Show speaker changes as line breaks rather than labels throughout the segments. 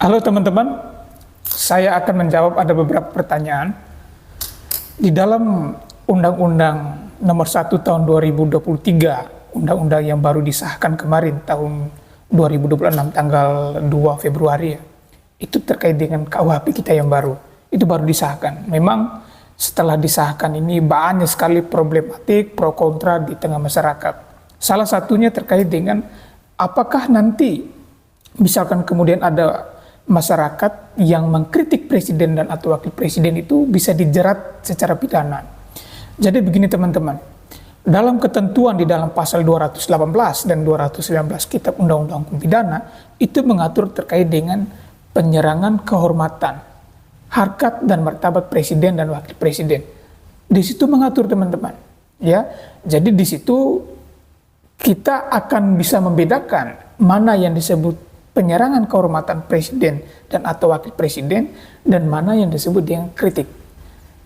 Halo teman-teman, saya akan menjawab ada beberapa pertanyaan. Di dalam Undang-Undang Nomor 1 Tahun 2023, Undang-Undang yang baru disahkan kemarin tahun 2026 tanggal 2 Februari, itu terkait dengan KUHP kita yang baru. Itu baru disahkan. Memang setelah disahkan ini banyak sekali problematik pro kontra di tengah masyarakat. Salah satunya terkait dengan apakah nanti misalkan kemudian ada masyarakat yang mengkritik presiden dan atau wakil presiden itu bisa dijerat secara pidana. Jadi begini teman-teman, dalam ketentuan di dalam pasal 218 dan 219 Kitab Undang-Undang Hukum Pidana itu mengatur terkait dengan penyerangan kehormatan, harkat dan martabat presiden dan wakil presiden. Di situ mengatur teman-teman, ya. Jadi di situ kita akan bisa membedakan mana yang disebut penyerangan kehormatan presiden dan atau wakil presiden dan mana yang disebut dengan kritik.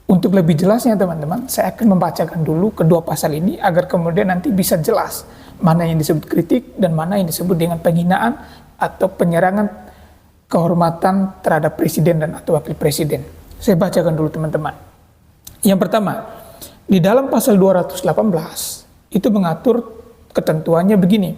Untuk lebih jelasnya teman-teman, saya akan membacakan dulu kedua pasal ini agar kemudian nanti bisa jelas mana yang disebut kritik dan mana yang disebut dengan penghinaan atau penyerangan kehormatan terhadap presiden dan atau wakil presiden. Saya bacakan dulu teman-teman. Yang pertama, di dalam pasal 218 itu mengatur ketentuannya begini.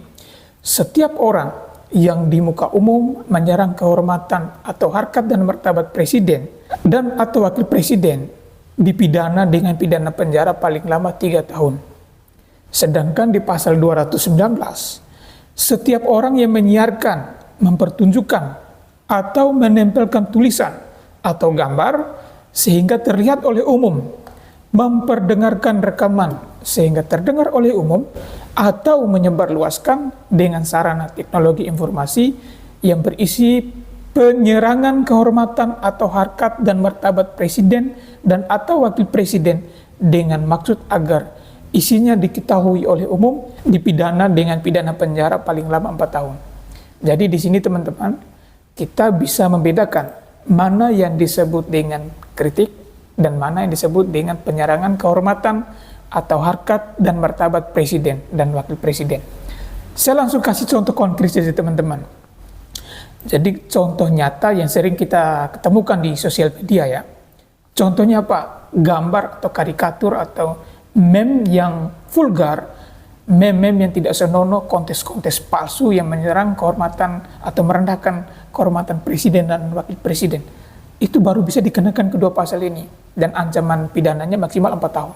Setiap orang yang di muka umum menyerang kehormatan atau harkat dan martabat presiden dan atau wakil presiden dipidana dengan pidana penjara paling lama 3 tahun. Sedangkan di pasal 219, setiap orang yang menyiarkan, mempertunjukkan, atau menempelkan tulisan atau gambar sehingga terlihat oleh umum, memperdengarkan rekaman sehingga terdengar oleh umum, atau menyebarluaskan dengan sarana teknologi informasi yang berisi penyerangan kehormatan atau harkat dan martabat presiden dan atau wakil presiden dengan maksud agar isinya diketahui oleh umum, dipidana dengan pidana penjara paling lama 4 tahun. Jadi di sini teman-teman, kita bisa membedakan mana yang disebut dengan kritik dan mana yang disebut dengan penyerangan kehormatan atau harkat dan martabat presiden dan wakil presiden. Saya langsung kasih contoh konkret saja teman-teman. Jadi contoh nyata yang sering kita ketemukan di sosial media ya. Contohnya apa? Gambar atau karikatur atau meme yang vulgar, meme-meme yang tidak senonoh, kontes-kontes palsu yang menyerang kehormatan atau merendahkan kehormatan presiden dan wakil presiden. Itu baru bisa dikenakan kedua pasal ini dan ancaman pidananya maksimal 4 tahun.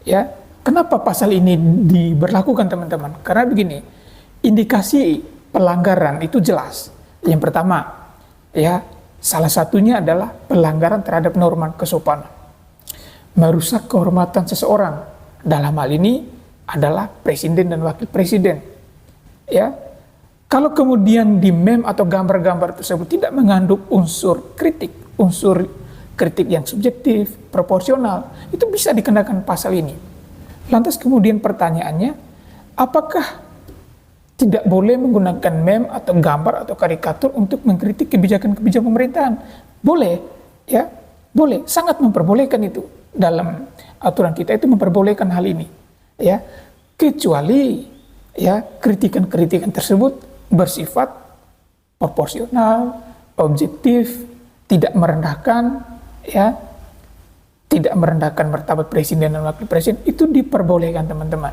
Ya, kenapa pasal ini diberlakukan teman-teman? Karena begini, indikasi pelanggaran itu jelas. Yang pertama, ya, salah satunya adalah pelanggaran terhadap norma kesopanan. Merusak kehormatan seseorang. Dalam hal ini adalah presiden dan wakil presiden. Ya, kalau kemudian di meme atau gambar-gambar tersebut tidak mengandung unsur kritik yang subjektif, proporsional, itu bisa dikenakan pasal ini. Lantas kemudian pertanyaannya, apakah tidak boleh menggunakan meme atau gambar atau karikatur untuk mengkritik kebijakan-kebijakan pemerintahan? Boleh, ya, boleh, sangat memperbolehkan itu. Dalam aturan kita itu memperbolehkan hal ini, ya, kecuali ya kritikan-kritikan tersebut bersifat proporsional, objektif, tidak merendahkan, ya, tidak merendahkan martabat presiden dan wakil presiden, itu diperbolehkan teman-teman.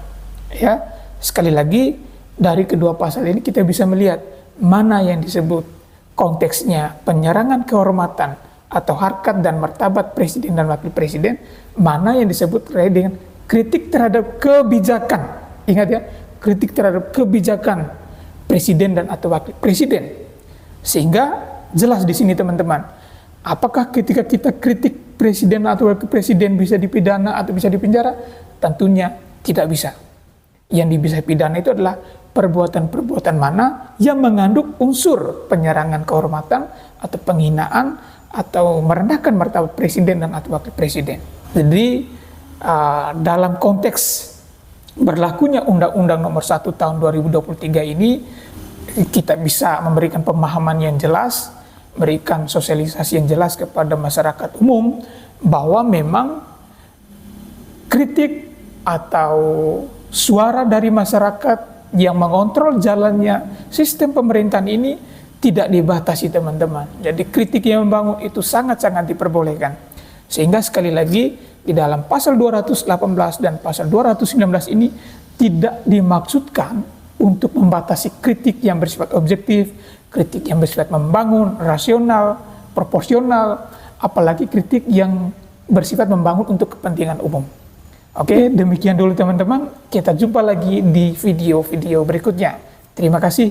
Ya, sekali lagi dari kedua pasal ini kita bisa melihat mana yang disebut konteksnya penyerangan kehormatan atau harkat dan martabat presiden dan wakil presiden, mana yang disebut terkait dengan kritik terhadap kebijakan. Ingat ya, kritik terhadap kebijakan presiden dan atau wakil presiden. Sehingga jelas di sini teman-teman, apakah ketika kita kritik presiden atau wakil presiden bisa dipidana atau bisa dipenjara? Tentunya tidak bisa. Yang bisa pidana itu adalah perbuatan-perbuatan mana yang mengandung unsur penyerangan kehormatan atau penghinaan atau merendahkan martabat presiden dan atau wakil presiden. Jadi dalam konteks berlakunya Undang-Undang Nomor 1 Tahun 2023 ini, kita bisa memberikan pemahaman yang jelas, berikan sosialisasi yang jelas kepada masyarakat umum bahwa memang kritik atau suara dari masyarakat yang mengontrol jalannya sistem pemerintahan ini tidak dibatasi teman-teman. Jadi kritik yang membangun itu sangat-sangat diperbolehkan. Sehingga sekali lagi di dalam pasal 218 dan pasal 219 ini tidak dimaksudkan untuk membatasi kritik yang bersifat objektif, kritik yang bersifat membangun, rasional, proporsional, apalagi kritik yang bersifat membangun untuk kepentingan umum. Oke, demikian dulu teman-teman. Kita jumpa lagi di video-video berikutnya. Terima kasih.